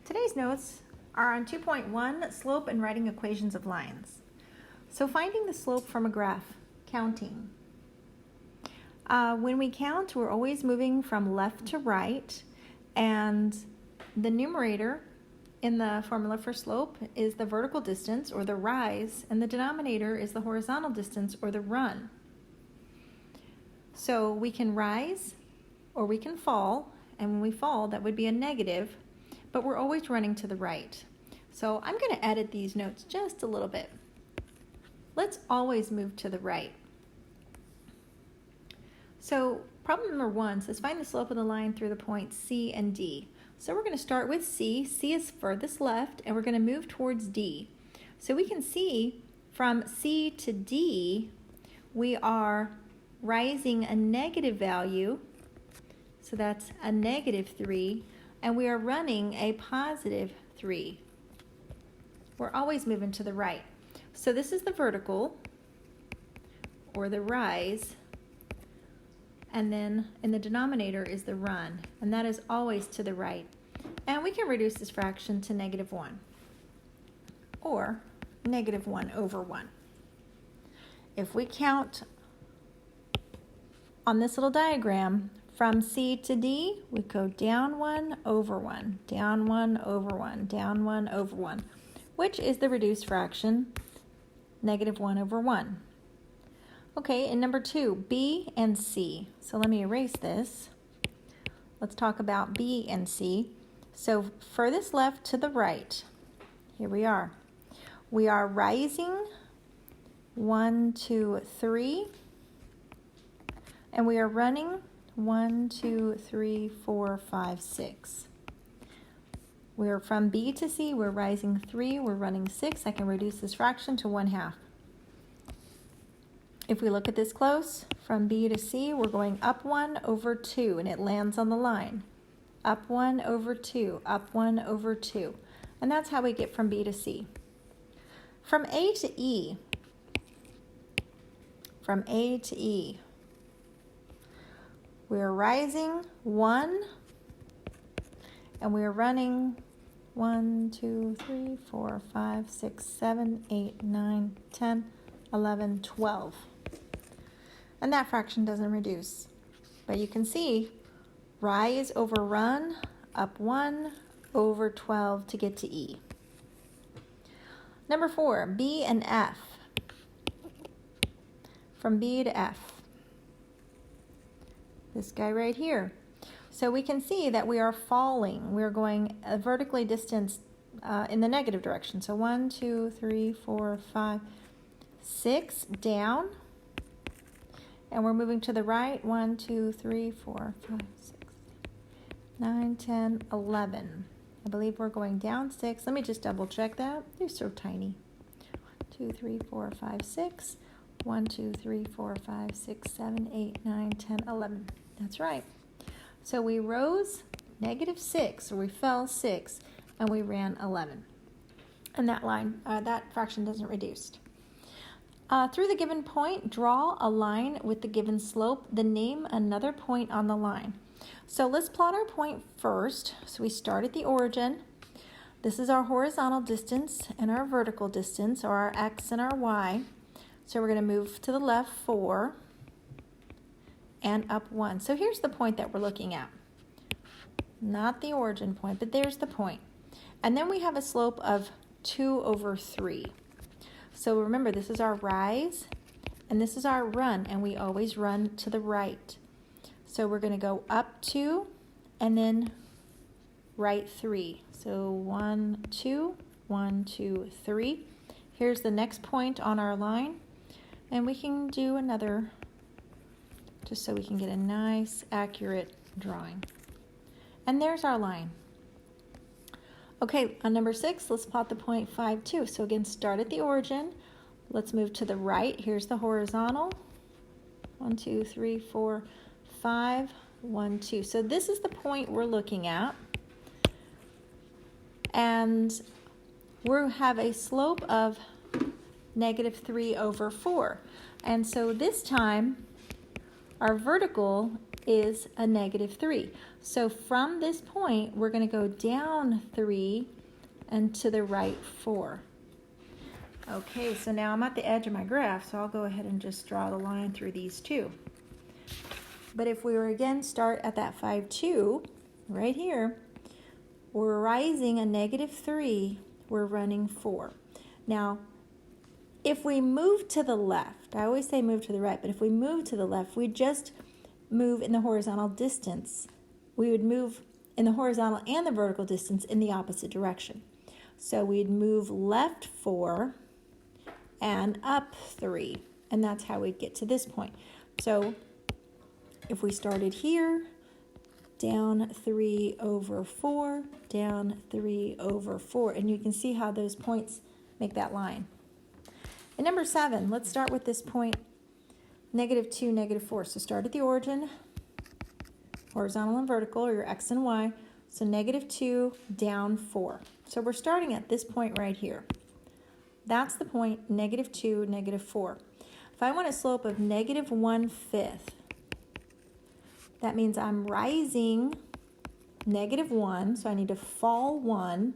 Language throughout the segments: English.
Today's notes are on 2.1, slope and writing equations of lines. So finding the slope from a graph, counting. When we count, we're always moving from left to right, and the numerator in the formula for slope is the vertical distance, or the rise, and the denominator is the horizontal distance, or the run. So we can rise or we can fall, and when we fall, that would be a negative, but we're always running to the right. So I'm going to edit these notes just a little bit. Let's always move to the right. So problem number 1 says find the slope of the line through the points C and D. So we're going to start with C. C is furthest left, and we're going to move towards D. So we can see from C to D, we are rising a negative value. So that's a -3, and we are running a +3. We're always moving to the right. So this is the vertical, or the rise, and then in the denominator is the run, and that is always to the right. And we can reduce this fraction to -1, or -1/1. If we count on this little diagram, from C to D, we go down 1 over 1, down 1 over 1, down 1 over 1, which is the reduced fraction, -1/1. Okay, and number 2, B and C. So let me erase this. Let's talk about B and C. So furthest left to the right, here we are. We are rising 1, 2, 3, and we are running 1, 2, 3, 4, 5, 6. We're from B to C, we're rising 3, we're running 6. I can reduce this fraction to 1/2. If we look at this close, from B to C, we're going up 1 over 2, and it lands on the line. Up 1 over 2, up 1 over 2. And that's how we get from B to C. From A to E, we're rising 1, and we're running 1, 2, 3, 4, 5, 6, 7, 8, 9, 10, 11, 12. And that fraction doesn't reduce. But you can see rise over run, up 1 over 12 to get to E. Number 4, B and F. From B to F. This guy right here. So we can see that we are falling. We're going a vertically distanced in the negative direction. So 1, 2, 3, 4, 5, 6 down. And we're moving to the right. 1, 2, 3, 4, 5, 6, 9, 10, 11. I believe we're going down 6. Let me just double check that. They're so tiny. 1, 2, 3, 4, 5, 6. 1, 2, 3, 4, 5, 6, 7, 8, 9, 10, 11. That's right. So we rose -6, or we fell 6, and we ran 11. And that line, that fraction doesn't reduce. Through the given point, draw a line with the given slope, then name another point on the line. So let's plot our point first. So we start at the origin. This is our horizontal distance and our vertical distance, or our x and our y. So we're going to move to the left 4 and up 1. So here's the point that we're looking at. Not the origin point, but there's the point. And then we have a slope of 2 over 3. So remember, this is our rise, and this is our run, and we always run to the right. So we're going to go up 2, and then right 3. So 1, 2, 1, 2, 3. Here's the next point on our line, and we can do another, just so we can get a nice, accurate drawing. And there's our line. Okay, on number 6, let's plot the point 5, 2. So again, start at the origin. Let's move to the right. Here's the horizontal. 1, 2, 3, 4, 5, 1, 2. So this is the point we're looking at. And we have a slope of -3 over 4. And so this time, our vertical is a -3. So from this point, we're going to go down 3 and to the right 4. Okay, so now I'm at the edge of my graph, so I'll go ahead and just draw the line through these two. But if we were again start at that 5, 2, right here, we're rising a -3, we're running 4. Now, if we move to the left, I always say move to the right, but if we move to the left, we just move in the horizontal distance. We would move in the horizontal and the vertical distance in the opposite direction. So we'd move left 4 and up 3, and that's how we'd get to this point. So if we started here, down 3 over 4, down 3 over 4, and you can see how those points make that line. And number 7, let's start with this point, -2, -4. So start at the origin, horizontal and vertical, or your X and Y. So -2, down 4. So we're starting at this point right here. That's the point, -2, -4. If I want a slope of -1/5, that means I'm rising -1, so I need to fall 1,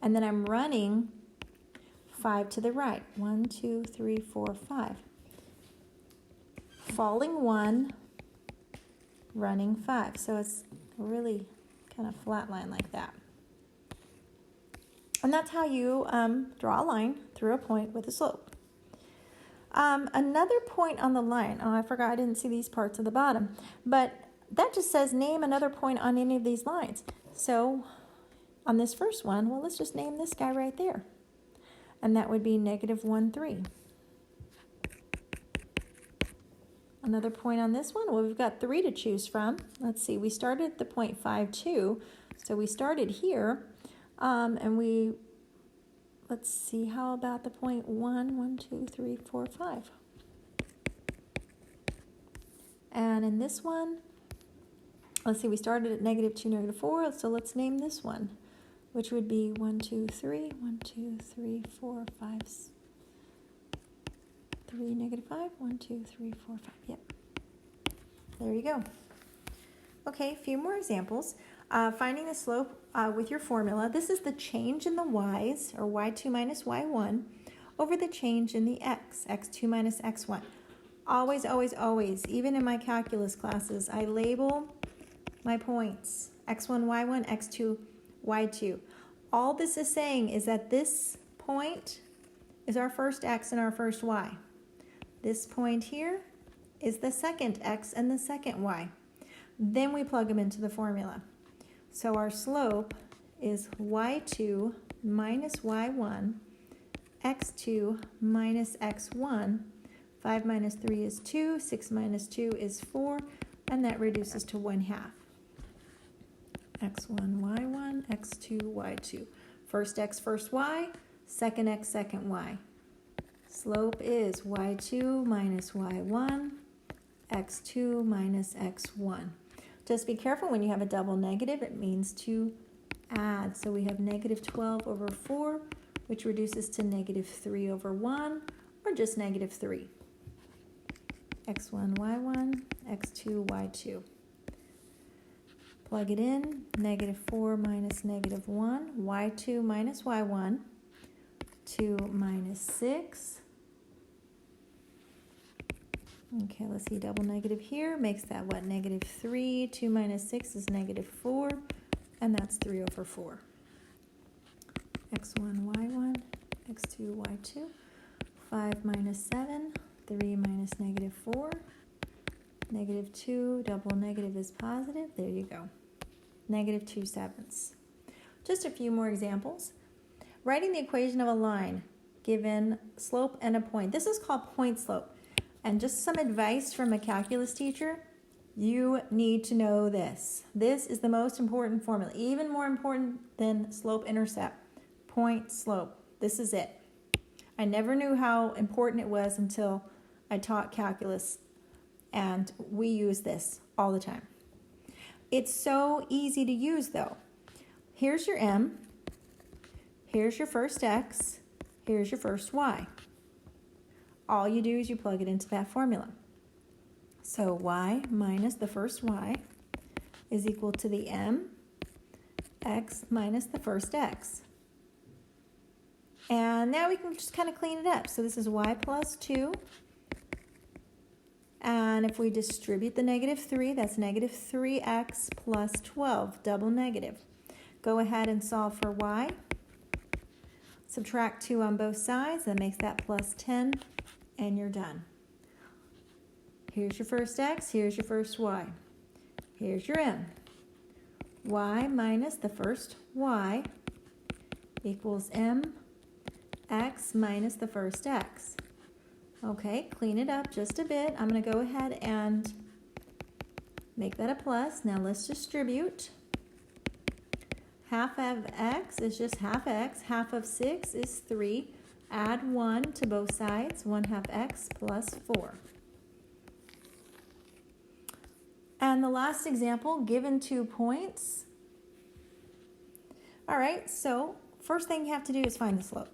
and then I'm running 5 to the right. 1, 2, 3, 4, 5. Falling 1, running 5. So it's a really kind of flat line like that. And that's how you draw a line through a point with a slope. Another point on the line. Oh, I forgot I didn't see these parts at the bottom. But that just says name another point on any of these lines. So on this first one, well, let's just name this guy right there. And that would be -1, 3. Another point on this one, well, we've got 3 to choose from. Let's see, we started at the point 5, 2. So we started here, and let's see, how about the point 1, 1, 2, 3, 4, 5. And in this one, let's see, we started at -2, -4, so let's name this one, which would be 1, 2, 3, 1, 2, 3, 4, 5, 3, -5, 1, 2, 3, 4, 5. Yep. There you go. Okay, a few more examples. Finding the slope with your formula. This is the change in the y's, or y2 minus y1, over the change in the x, x2 minus x1. Always, always, always, even in my calculus classes, I label my points, x1, y1, x2, y2. All this is saying is that this point is our first x and our first y. This point here is the second x and the second y. Then we plug them into the formula. So our slope is y2 minus y1, x2 minus x1. 5 minus 3 is 2, 6 minus 2 is 4, and that reduces to 1/2. x1, y1, x2, y2. First x, first y, second x, second y. Slope is y2 minus y1, x2 minus x1. Just be careful when you have a double negative, it means to add. So we have -12 over 4, which reduces to -3 over 1, or just -3. x1, y1, x2, y2. Plug it in, -4 minus -1, y2 minus y1, 2 minus 6. Okay, let's see, double negative here makes that what, -3, 2 minus 6 is -4, and that's 3 over 4. x1, y1, x2, y2, 5 minus 7, 3 minus -4, -2, double negative is positive, there you go, -2/7. Just a few more examples. Writing the equation of a line given slope and a point. This is called point slope. And just some advice from a calculus teacher, you need to know this. This is the most important formula, even more important than slope-intercept. Point slope. This is it. I never knew how important it was until I taught calculus, and we use this all the time. It's so easy to use though. Here's your m, here's your first x, here's your first y. All you do is you plug it into that formula. So y minus the first y is equal to the m x minus the first x. And now we can just kind of clean it up. So this is y plus 2. And if we distribute the negative 3, that's negative 3x plus 12, double negative. Go ahead and solve for y. Subtract 2 on both sides. That makes that plus 10, and you're done. Here's your first x. Here's your first y. Here's your m. Y minus the first y equals m x minus the first x. Okay, clean it up just a bit. I'm going to go ahead and make that a plus. Now let's distribute. Half of x is just half x. Half of 6 is 3. Add 1 to both sides. 1/2 x plus 4. And the last example, given 2 points. All right, so first thing you have to do is find the slope.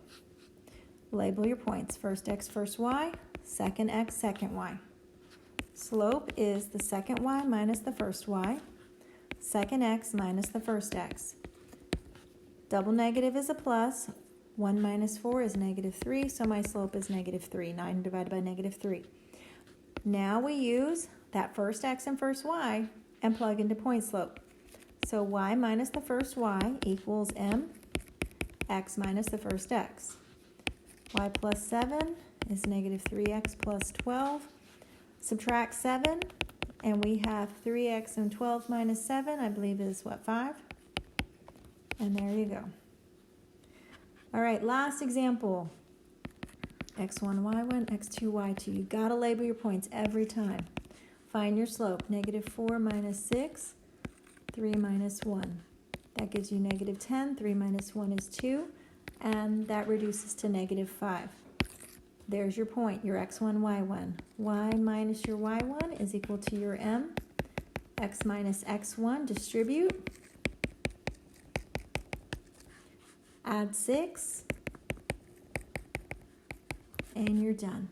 Label your points. First x, first y. Second x, second y. Slope is the second y minus the first y. Second x minus the first x. Double negative is a plus. 1 minus 4 is negative 3, so my slope is negative 3. 9 divided by negative 3. Now we use that first x and first y and plug into point slope. So y minus the first y equals m x minus the first x. Y plus 7 is negative 3x plus 12. Subtract 7, and we have 3x and 12 minus 7, I believe is what, 5? And there you go. All right, last example. x1, y1, x2, y2. You gotta label your points every time. Find your slope. Negative 4 minus 6, 3 minus 1. That gives you negative 10. 3 minus 1 is 2. And that reduces to negative 5. There's your point, your x1, y1. Y minus your y1 is equal to your m. X minus x1, distribute. Add 6. And you're done.